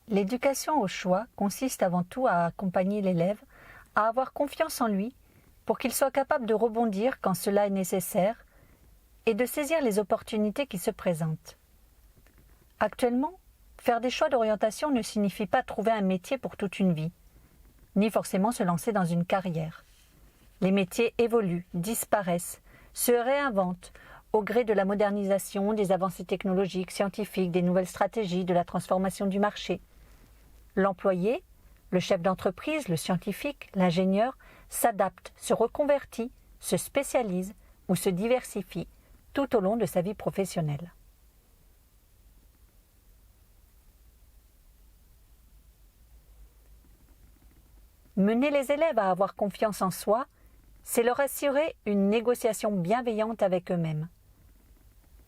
L'éducation au choix consiste avant tout à accompagner l'élève à avoir confiance en lui pour qu'il soit capable de rebondir quand cela est nécessaire et de saisir les opportunités qui se présentent. Actuellement, faire des choix d'orientation ne signifie pas trouver un métier pour toute une vie, ni forcément se lancer dans une carrière. Les métiers évoluent, disparaissent, se réinventent au gré de la modernisation, des avancées technologiques, scientifiques, des nouvelles stratégies, de la transformation du marché. L'employé, le chef d'entreprise, le scientifique, l'ingénieur s'adapte, se reconvertit, se spécialise ou se diversifie tout au long de sa vie professionnelle. Mener les élèves à avoir confiance en soi, c'est leur assurer une négociation bienveillante avec eux-mêmes.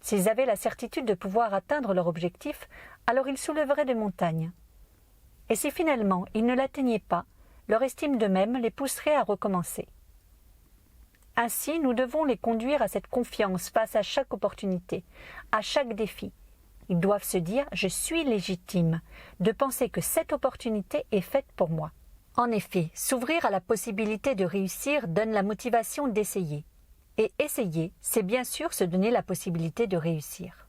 S'ils avaient la certitude de pouvoir atteindre leur objectif, alors ils soulèveraient des montagnes. Et si finalement ils ne l'atteignaient pas, leur estime d'eux-mêmes les pousserait à recommencer. Ainsi, nous devons les conduire à cette confiance face à chaque opportunité, à chaque défi. Ils doivent se dire « je suis légitime », de penser que cette opportunité est faite pour moi. En effet, s'ouvrir à la possibilité de réussir donne la motivation d'essayer. Et essayer, c'est bien sûr se donner la possibilité de réussir.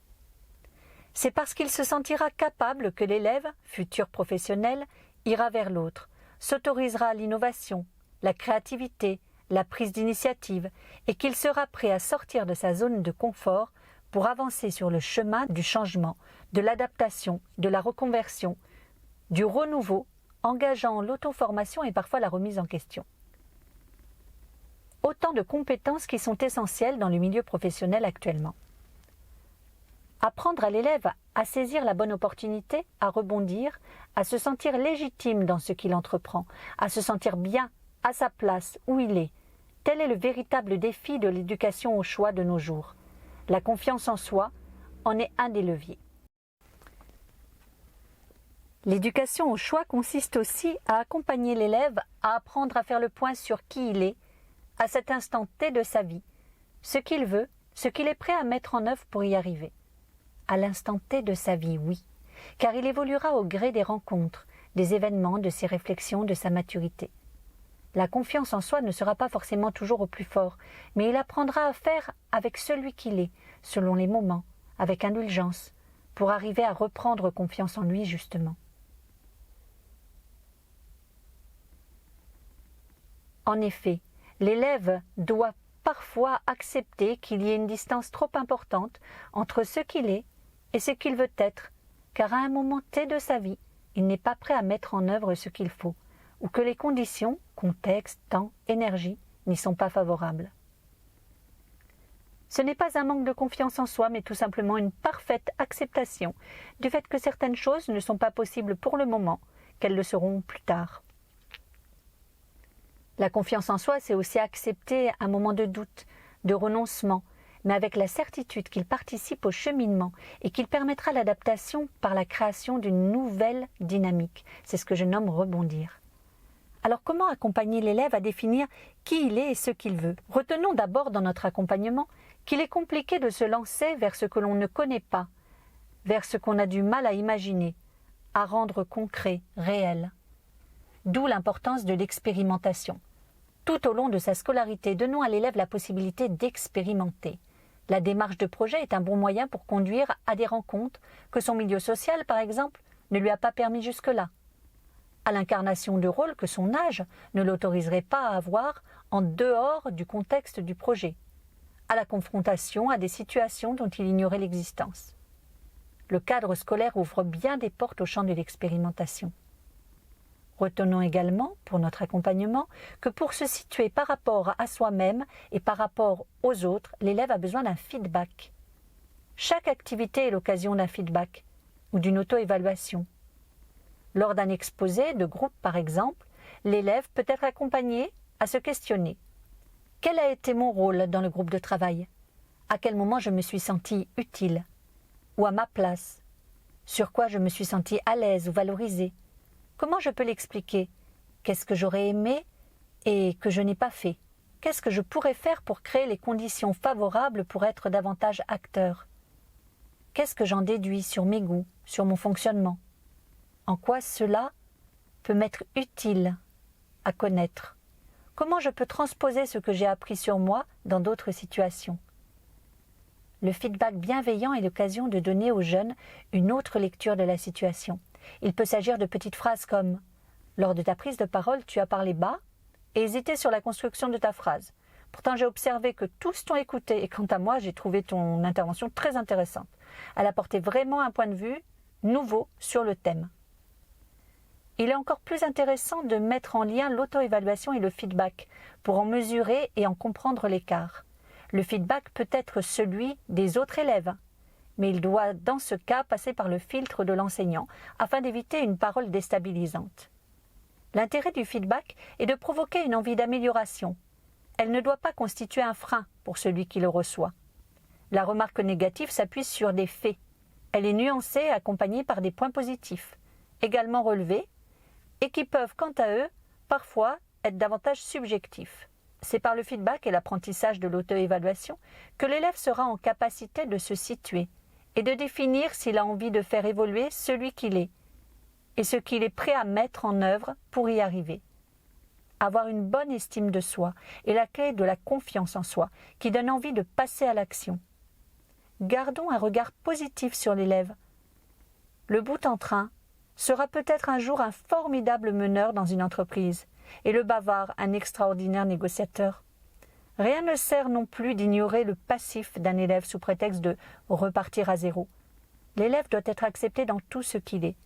C'est parce qu'il se sentira capable que l'élève, futur professionnel, ira vers l'autre, s'autorisera l'innovation, la créativité, la prise d'initiative et qu'il sera prêt à sortir de sa zone de confort pour avancer sur le chemin du changement, de l'adaptation, de la reconversion, du renouveau, engageant l'auto-formation et parfois la remise en question. Autant de compétences qui sont essentielles dans le milieu professionnel actuellement. Apprendre à l'élève à saisir la bonne opportunité, à rebondir, à se sentir légitime dans ce qu'il entreprend, à se sentir bien à sa place où il est. Tel est le véritable défi de l'éducation au choix de nos jours. La confiance en soi en est un des leviers. L'éducation au choix consiste aussi à accompagner l'élève à apprendre à faire le point sur qui il est, à cet instant T de sa vie, ce qu'il veut, ce qu'il est prêt à mettre en œuvre pour y arriver. À l'instant T de sa vie, oui, car il évoluera au gré des rencontres, des événements, de ses réflexions, de sa maturité. La confiance en soi ne sera pas forcément toujours au plus fort, mais il apprendra à faire avec celui qu'il est, selon les moments, avec indulgence, pour arriver à reprendre confiance en lui justement. En effet, l'élève doit parfois accepter qu'il y ait une distance trop importante entre ce qu'il est et ce qu'il veut être, car à un moment T de sa vie, il n'est pas prêt à mettre en œuvre ce qu'il faut, ou que les conditions, contexte, temps, énergie, n'y sont pas favorables. Ce n'est pas un manque de confiance en soi, mais tout simplement une parfaite acceptation du fait que certaines choses ne sont pas possibles pour le moment, qu'elles le seront plus tard. La confiance en soi, c'est aussi accepter un moment de doute, de renoncement, mais avec la certitude qu'il participe au cheminement et qu'il permettra l'adaptation par la création d'une nouvelle dynamique. C'est ce que je nomme rebondir. Alors comment accompagner l'élève à définir qui il est et ce qu'il veut? Retenons d'abord dans notre accompagnement qu'il est compliqué de se lancer vers ce que l'on ne connaît pas, vers ce qu'on a du mal à imaginer, à rendre concret, réel. D'où l'importance de l'expérimentation. Tout au long de sa scolarité, donnons à l'élève la possibilité d'expérimenter. La démarche de projet est un bon moyen pour conduire à des rencontres que son milieu social, par exemple, ne lui a pas permis jusque-là. À l'incarnation de rôle que son âge ne l'autoriserait pas à avoir en dehors du contexte du projet. À la confrontation à des situations dont il ignorait l'existence. Le cadre scolaire ouvre bien des portes au champ de l'expérimentation. Retenons également, pour notre accompagnement, que pour se situer par rapport à soi-même et par rapport aux autres, l'élève a besoin d'un feedback. Chaque activité est l'occasion d'un feedback ou d'une auto-évaluation. Lors d'un exposé de groupe, par exemple, l'élève peut être accompagné à se questionner. Quel a été mon rôle dans le groupe de travail? À quel moment je me suis senti utile? Ou à ma place? Sur quoi je me suis senti à l'aise ou valorisée? Comment je peux l'expliquer? Qu'est-ce que j'aurais aimé et que je n'ai pas fait? Qu'est-ce que je pourrais faire pour créer les conditions favorables pour être davantage acteur? Qu'est-ce que j'en déduis sur mes goûts, sur mon fonctionnement? En quoi cela peut m'être utile à connaître? Comment je peux transposer ce que j'ai appris sur moi dans d'autres situations? Le feedback bienveillant est l'occasion de donner aux jeunes une autre lecture de la situation. Il peut s'agir de petites phrases comme « Lors de ta prise de parole, tu as parlé bas et hésité sur la construction de ta phrase. Pourtant, j'ai observé que tous t'ont écouté et quant à moi, j'ai trouvé ton intervention très intéressante. Elle apportait vraiment un point de vue nouveau sur le thème. » Il est encore plus intéressant de mettre en lien l'auto-évaluation et le feedback pour en mesurer et en comprendre l'écart. Le feedback peut être celui des autres élèves, mais il doit dans ce cas passer par le filtre de l'enseignant afin d'éviter une parole déstabilisante. L'intérêt du feedback est de provoquer une envie d'amélioration. Elle ne doit pas constituer un frein pour celui qui le reçoit. La remarque négative s'appuie sur des faits. Elle est nuancée et accompagnée par des points positifs, également relevés, et qui peuvent, quant à eux, parfois être davantage subjectifs. C'est par le feedback et l'apprentissage de l'auto-évaluation que l'élève sera en capacité de se situer et de définir s'il a envie de faire évoluer celui qu'il est et ce qu'il est prêt à mettre en œuvre pour y arriver. Avoir une bonne estime de soi est la clé de la confiance en soi qui donne envie de passer à l'action. Gardons un regard positif sur l'élève. Le bout en train sera peut-être un jour un formidable meneur dans une entreprise et le bavard un extraordinaire négociateur. Rien ne sert non plus d'ignorer le passif d'un élève sous prétexte de repartir à zéro. L'élève doit être accepté dans tout ce qu'il est,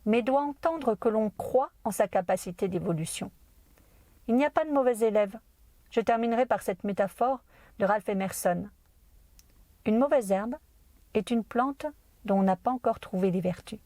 mais doit entendre que l'on croit en sa capacité d'évolution. Il n'y a pas de mauvais élève. Je terminerai par cette métaphore de Ralph Emerson. Une mauvaise herbe est une plante dont on n'a pas encore trouvé les vertus.